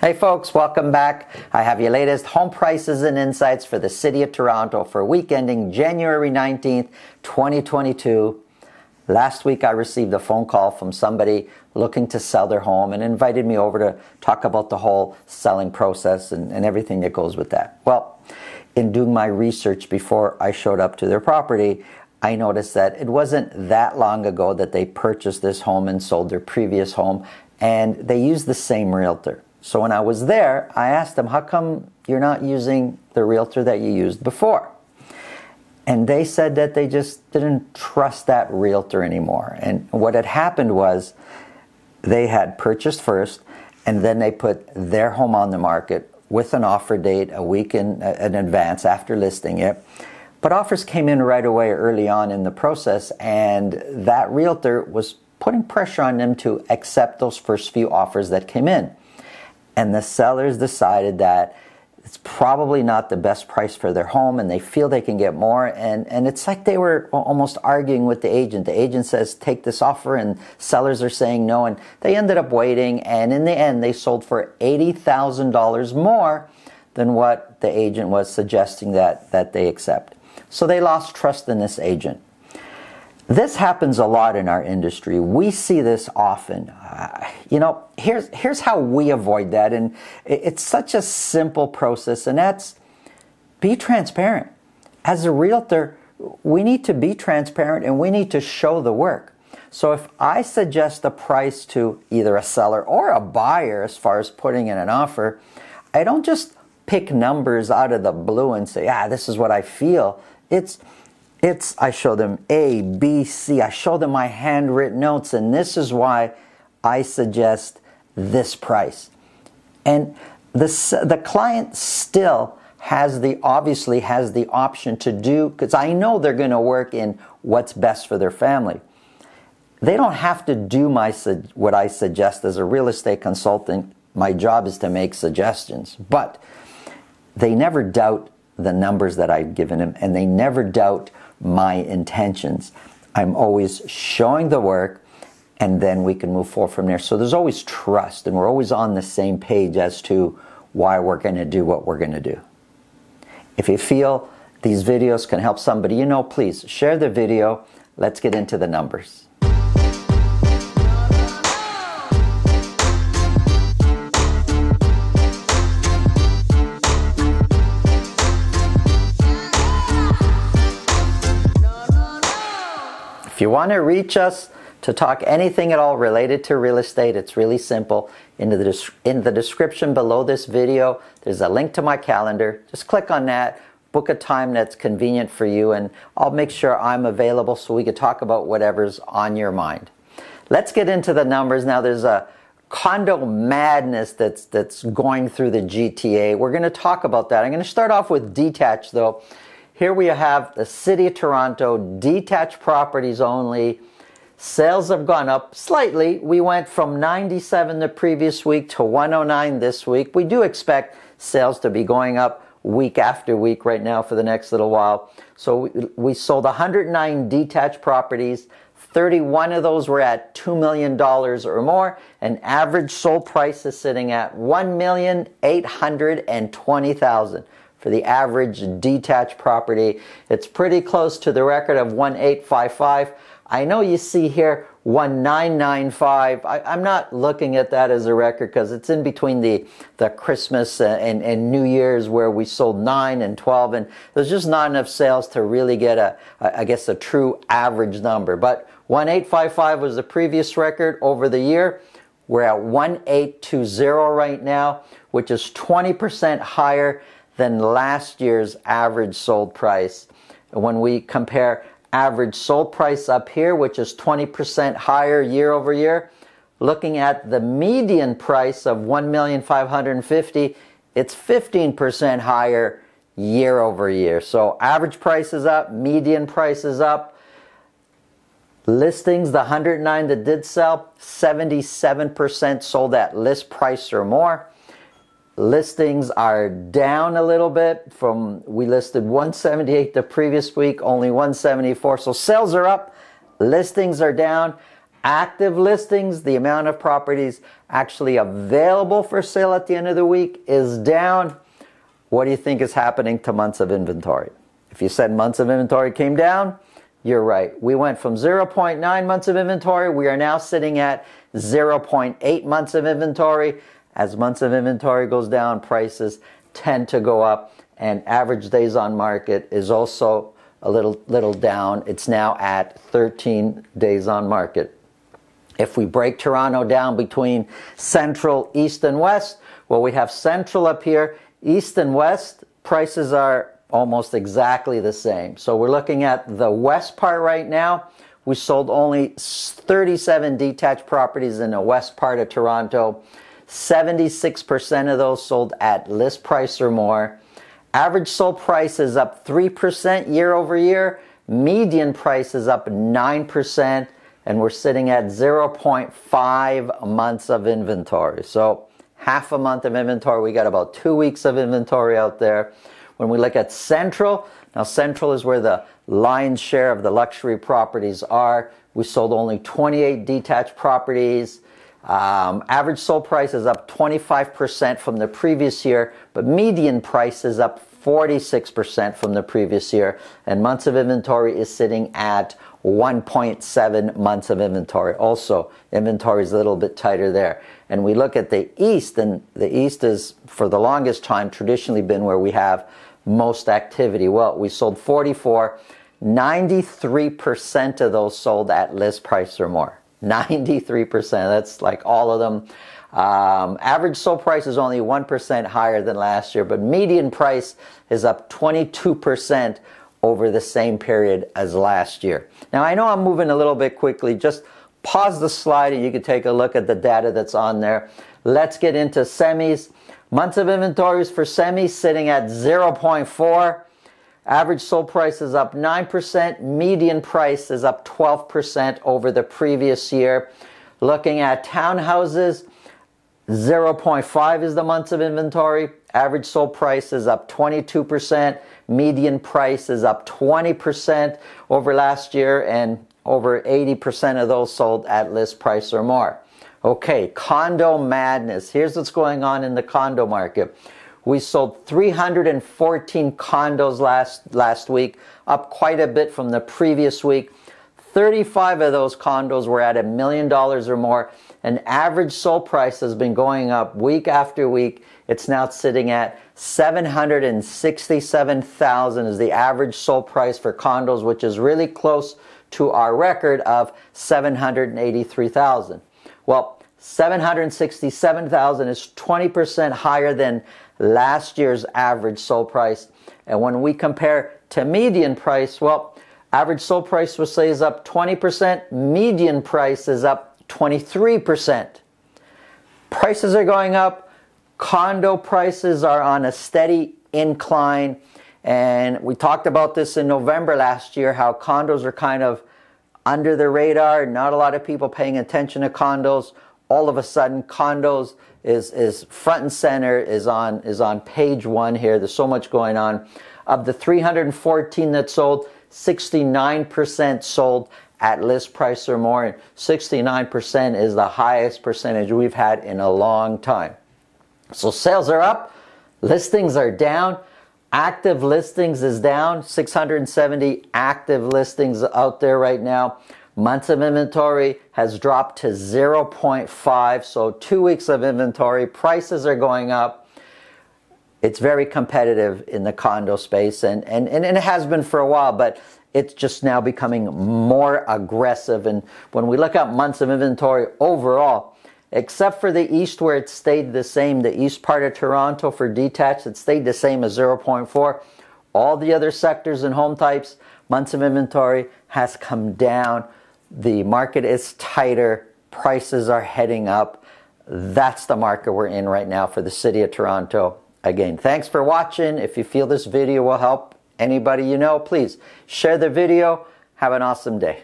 Hey folks, welcome back. I have your latest home prices and insights for the City of Toronto for week ending January 19th, 2022. Last week I received a phone call from somebody looking to sell their home and invited me over to talk about the whole selling process and everything that goes with that. Well, in doing my research before I showed up to their property, I noticed that it wasn't that long ago that they purchased this home and sold their previous home, and they used the same realtor. So when I was there, I asked them, how come you're not using the realtor that you used before? And they said that they just didn't trust that realtor anymore. And what had happened was they had purchased first, and then they put their home on the market with an offer date a week in advance after listing it. But offers came in right away early on in the process, and that realtor was putting pressure on them to accept those first few offers that came in. And the sellers decided that it's probably not the best price for their home, and they feel they can get more. And it's like they were almost arguing with the agent. The agent says, take this offer, and sellers are saying no. And they ended up waiting, and in the end, they sold for $80,000 more than what the agent was suggesting that they accept. So they lost trust in this agent. This happens a lot in our industry. We see this often. Here's how we avoid that, and it's such a simple process, and that's be transparent. As a realtor, we need to be transparent, and we need to show the work. So if I suggest a price to either a seller or a buyer as far as putting in an offer, I don't just pick numbers out of the blue and say, this is what I feel. I show them A, B, C. I show them my handwritten notes, and this is why I suggest this price. And the client still obviously has the option to do, because I know they're going to work in what's best for their family. They don't have to do what I suggest as a real estate consultant. My job is to make suggestions, but they never doubt the numbers that I've given them, and they never doubt my intentions. I'm always showing the work, and then we can move forward from there. So there's always trust, and we're always on the same page as to why we're going to do what we're going to do. If you feel these videos can help somebody please share the video. Let's get into the numbers. If you want to reach us to talk anything at all related to real estate, it's really simple. In the description below this video, there's a link to my calendar. Just click on that, book a time that's convenient for you, and I'll make sure I'm available so we can talk about whatever's on your mind. Let's get into the numbers. Now, there's a condo madness that's going through the GTA. We're going to talk about that. I'm going to start off with detached, though. Here we have the City of Toronto, detached properties only. Sales have gone up slightly. We went from 97 the previous week to 109 this week. We do expect sales to be going up week after week right now for the next little while. So we sold 109 detached properties. 31 of those were at $2 million or more. An average sold price is sitting at $1,820,000. For the average detached property, it's pretty close to the record of 1,855. I know you see here 1,995. I'm not looking at that as a record because it's in between the Christmas and New Year's where we sold 9 and 12, and there's just not enough sales to really get a true average number. But 1,855 was the previous record over the year. We're at 1,820 right now, which is 20% higher than last year's average sold price. When we compare average sold price up here, which is 20% higher year over year, looking at the median price of $1,550,000, it's 15% higher year over year. So average price is up, median price is up. Listings, the 109 that did sell, 77% sold at list price or more. Listings are down a little bit from, we listed 178 the previous week, only 174. So sales are up, listings are down. Active listings, the amount of properties actually available for sale at the end of the week is down. What do you think is happening to months of inventory? If you said months of inventory came down, you're right. We went from 0.9 months of inventory. We are now sitting at 0.8 months of inventory. As months of inventory goes down, prices tend to go up, and average days on market is also a little down. It's now at 13 days on market. If we break Toronto down between Central, East, and West, well, we have Central up here. East and West prices are almost exactly the same. So we're looking at the west part right now. We sold only 37 detached properties in the west part of Toronto. 76% of those sold at list price or more. Average sold price is up 3% year over year. Median price is up 9%. And we're sitting at 0.5 months of inventory. So half a month of inventory. We got about 2 weeks of inventory out there. When we look at Central, now Central is where the lion's share of the luxury properties are. We sold only 28 detached properties. Average sold price is up 25% from the previous year, but median price is up 46% from the previous year. And months of inventory is sitting at 1.7 months of inventory. Also, inventory is a little bit tighter there. And we look at the East, and the East is, for the longest time, traditionally been where we have most activity. Well, we sold 44. 93% of those sold at list price or more. 93%. That's like all of them. Average sold price is only 1% higher than last year, but median price is up 22% over the same period as last year. Now, I know I'm moving a little bit quickly. Just pause the slide and you can take a look at the data that's on there. Let's get into semis. Months of inventories for semis sitting at 0.4. Average sold price is up 9%. Median price is up 12% over the previous year. Looking at townhouses, 0.5 is the months of inventory. Average sold price is up 22%. Median price is up 20% over last year, and over 80% of those sold at list price or more. Okay, condo madness. Here's what's going on in the condo market. We sold 314 condos last week, up quite a bit from the previous week. 35 of those condos were at $1 million or more. And average sold price has been going up week after week. It's now sitting at $767,000 is the average sold price for condos, which is really close to our record of $783,000. Well, $767,000 is 20% higher than last year's average sold price. And when we compare to median price, well, average sold price we'll say is up 20%. Median price is up 23%. Prices are going up. Condo prices are on a steady incline. And we talked about this in November last year, how condos are kind of under the radar. Not a lot of people paying attention to condos. All of a sudden, condos is front and center, is on page one here. There's so much going on. Of the 314 that sold, 69% sold at list price or more. And 69% is the highest percentage we've had in a long time. So sales are up, listings are down. Active listings is down, 670 active listings out there right now. Months of inventory has dropped to 0.5, so 2 weeks of inventory. Prices are going up. It's very competitive in the condo space, and it has been for a while, but it's just now becoming more aggressive. And when we look at months of inventory overall, except for the east where it stayed the same, the east part of Toronto for detached, it stayed the same as 0.4. All the other sectors and home types, months of inventory has come down. The market is tighter. Prices are heading up. That's the market we're in right now for the city of Toronto. Again, thanks for watching. If you feel this video will help anybody you know, please share the video. Have an awesome day.